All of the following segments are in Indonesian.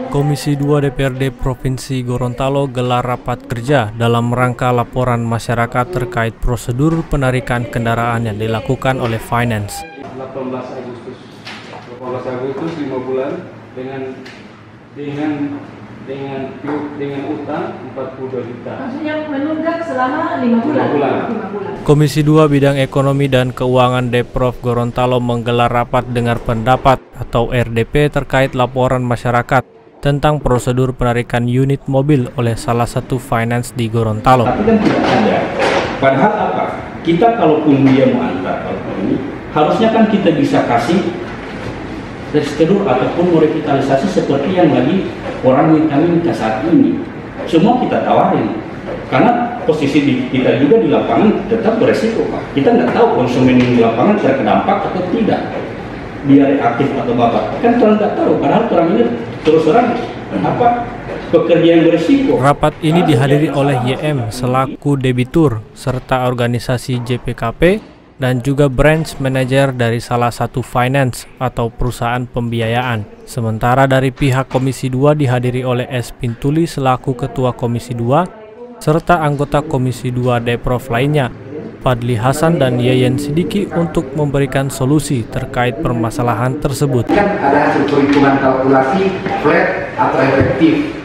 Komisi 2 DPRD Provinsi Gorontalo gelar rapat kerja dalam rangka laporan masyarakat terkait prosedur penarikan kendaraan yang dilakukan oleh Finance. 18 Agustus 5 bulan dengan utang 42 juta. Maksudnya menunggak selama 5 bulan. Komisi 2 Bidang Ekonomi dan Keuangan Deprov Gorontalo menggelar rapat dengar pendapat atau RDP terkait laporan masyarakat tentang prosedur penarikan unit mobil oleh salah satu finance di Gorontalo. Tapi kan tidak ada. Padahal apa? Kita kalaupun dia mau antar ini, harusnya kan kita bisa kasih reschedule ataupun merevitalisasi seperti yang lagi orang minta saat ini. Semua kita tawarin. Karena posisi kita juga di lapangan tetap beresiko, Pak. Kita nggak tahu konsumen di lapangan terkena dampak atau tidak. Dia reaktif atau apa. Kan orang nggak tahu. Padahal orang ini terus terang pekerja yang berisiko. Rapat ini dihadiri oleh YM selaku debitur serta organisasi JPKP dan juga branch manager dari salah satu finance atau perusahaan pembiayaan. Sementara dari pihak Komisi 2 dihadiri oleh S. Pintuli selaku Ketua Komisi 2 serta anggota Komisi 2 Deprov lainnya, Fadli Hasan dan Yeyen Sidiki untuk memberikan solusi terkait permasalahan tersebut. Kan ada hasil perhitungan kalkulasi flat atau efektif.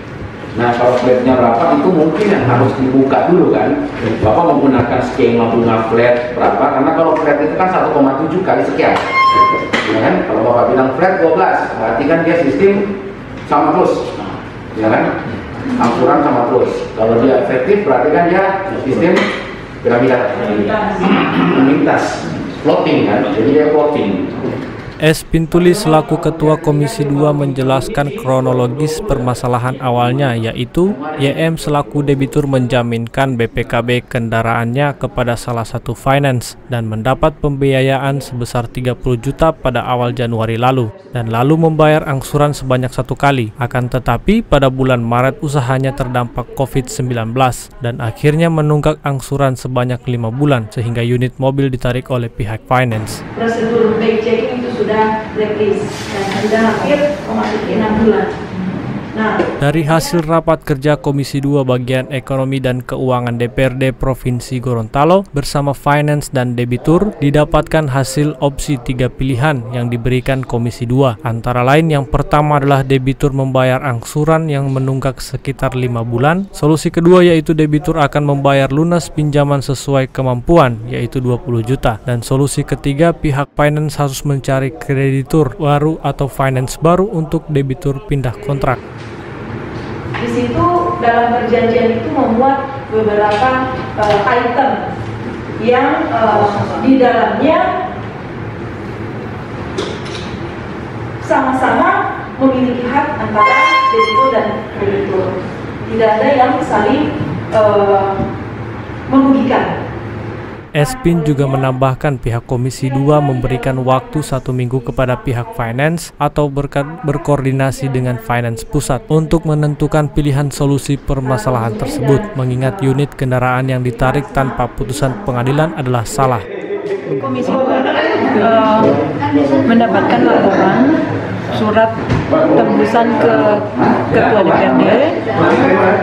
Nah, kalau flatnya berapa itu mungkin yang harus dibuka dulu kan. Bapak menggunakan skema bunga flat berapa? Karena kalau flat itu kan 1,7 kali sekian. Ya kan? Kalau Bapak bilang flat 12, berarti kan dia sistem sama terus. Ya kan? Angsuran sama terus. Kalau dia efektif berarti kan dia sistem piramida melintas, floating kan, jadi dia floating. S. Pintuli selaku Ketua Komisi 2 menjelaskan kronologis permasalahan awalnya, yaitu YM selaku debitur menjaminkan BPKB kendaraannya kepada salah satu finance dan mendapat pembiayaan sebesar 30 juta pada awal Januari lalu dan lalu membayar angsuran sebanyak 1 kali. Akan tetapi pada bulan Maret usahanya terdampak COVID-19 dan akhirnya menunggak angsuran sebanyak 5 bulan sehingga unit mobil ditarik oleh pihak finance. Prosedur back checking itu sudah blacklist dan sudah hampir memasuki 6 bulan. Nah, dari hasil rapat kerja Komisi 2 Bagian Ekonomi dan Keuangan DPRD Provinsi Gorontalo bersama finance dan debitur didapatkan hasil opsi 3 pilihan yang diberikan Komisi 2. Antara lain yang pertama adalah debitur membayar angsuran yang menunggak sekitar 5 bulan. Solusi kedua yaitu debitur akan membayar lunas pinjaman sesuai kemampuan yaitu 20 juta. Dan solusi ketiga pihak finance harus mencari kreditur baru atau finance baru untuk debitur pindah kontrak. Di situ dalam perjanjian itu memuat beberapa item yang di dalamnya sama-sama memiliki hak antara debitur dan kreditur. Tidak ada yang saling merugikan. Espin juga menambahkan pihak Komisi 2 memberikan waktu 1 minggu kepada pihak finance atau berkoordinasi dengan finance pusat untuk menentukan pilihan solusi permasalahan tersebut, mengingat unit kendaraan yang ditarik tanpa putusan pengadilan adalah salah. Komisi 2 mendapatkan laporan surat tembusan ke Ketua DPRD.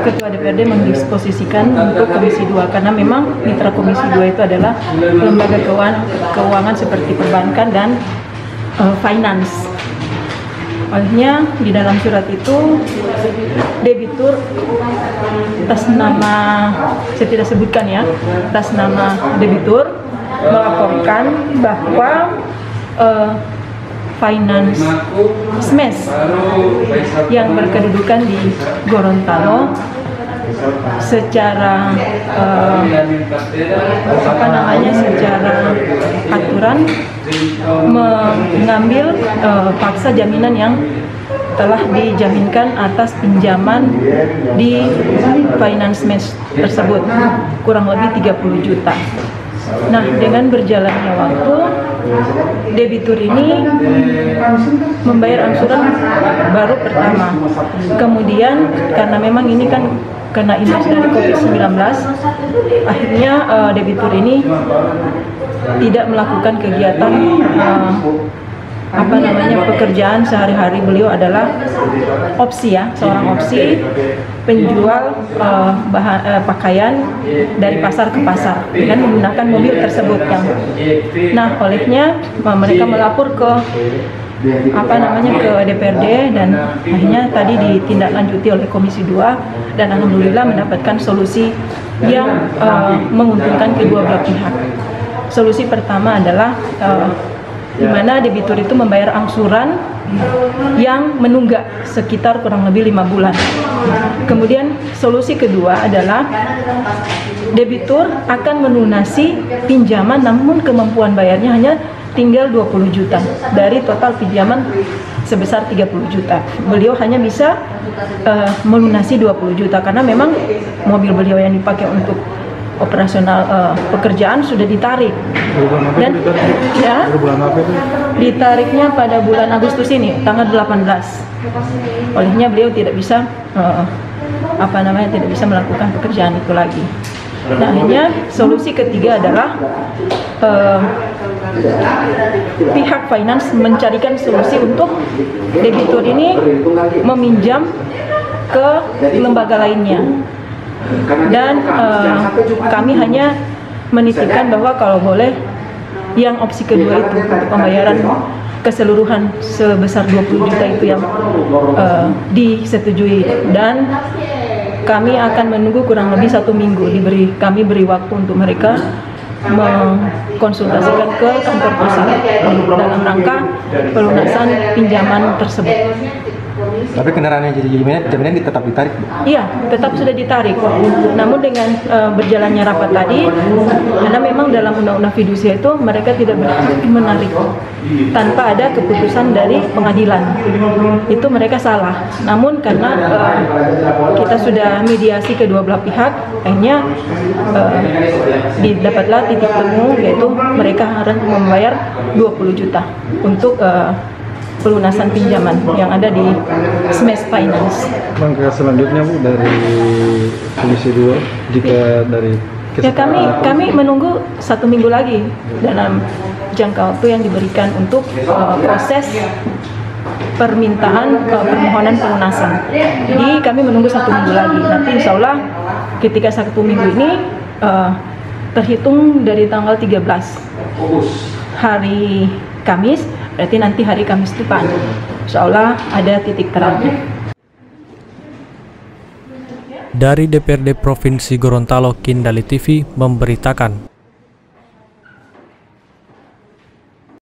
Ketua DPRD mendisposisikan untuk Komisi 2 karena memang mitra Komisi 2 itu adalah lembaga keuangan seperti perbankan dan finance. Olehnya di dalam surat itu debitur atas nama, saya tidak sebutkan ya, atas nama debitur melaporkan bahwa finance smash yang berkedudukan di Gorontalo secara secara aturan mengambil paksa jaminan yang telah dijaminkan atas pinjaman di finance smash tersebut kurang lebih 30 juta. Nah, dengan berjalannya waktu, debitur ini membayar angsuran baru pertama. Kemudian, karena memang ini kan kena imbas dari COVID-19, akhirnya debitur ini tidak melakukan kegiatan pekerjaan sehari-hari beliau adalah opsi ya, seorang opsi penjual pakaian dari pasar ke pasar dengan menggunakan mobil tersebut nah olehnya mereka melapor ke ke DPRD dan akhirnya tadi ditindaklanjuti oleh Komisi 2 dan alhamdulillah mendapatkan solusi yang menguntungkan kedua belah pihak. Solusi pertama adalah di mana debitur itu membayar angsuran yang menunggak sekitar kurang lebih 5 bulan. Kemudian solusi kedua adalah debitur akan melunasi pinjaman namun kemampuan bayarnya hanya tinggal 20 juta dari total pinjaman sebesar 30 juta. Beliau hanya bisa melunasi 20 juta karena memang mobil beliau yang dipakai untuk operasional pekerjaan sudah ditarik. Dan ya, ditariknya pada bulan Agustus ini, tanggal 18. Olehnya beliau tidak bisa tidak bisa melakukan pekerjaan itu lagi. Nah, akhirnya solusi ketiga adalah pihak finance mencarikan solusi untuk debitur ini meminjam ke lembaga lainnya. Dan kami hanya menitipkan bahwa kalau boleh yang opsi kedua itu untuk pembayaran keseluruhan sebesar 20 juta itu yang disetujui, dan kami akan menunggu kurang lebih 1 minggu. Kami beri waktu untuk mereka mengkonsultasikan ke kantor pusat dalam rangka pelunasan pinjaman tersebut. Tapi kendaraan yang jadi jaminan tetap ditarik? Iya, tetap sudah ditarik. Namun dengan berjalannya rapat tadi, karena memang dalam undang-undang fidusia itu mereka tidak berhak menarik tanpa ada keputusan dari pengadilan. Itu mereka salah. Namun karena kita sudah mediasi kedua belah pihak, akhirnya didapatlah titik temu, yaitu mereka harus membayar 20 juta untuk pelunasan pinjaman yang ada di Smash Finance. Langkah selanjutnya Bu dari Komisi 2 jika dari ya, kami menunggu 1 minggu lagi dalam jangka waktu yang diberikan untuk proses permintaan permohonan pelunasan. Jadi kami menunggu 1 minggu lagi. Nanti insya Allah ketika 1 minggu ini terhitung dari tanggal 13 hari Kamis, berarti nanti hari Kamis depan insya Allah ada titik terang. Dari DPRD Provinsi Gorontalo, Kindali TV memberitakan.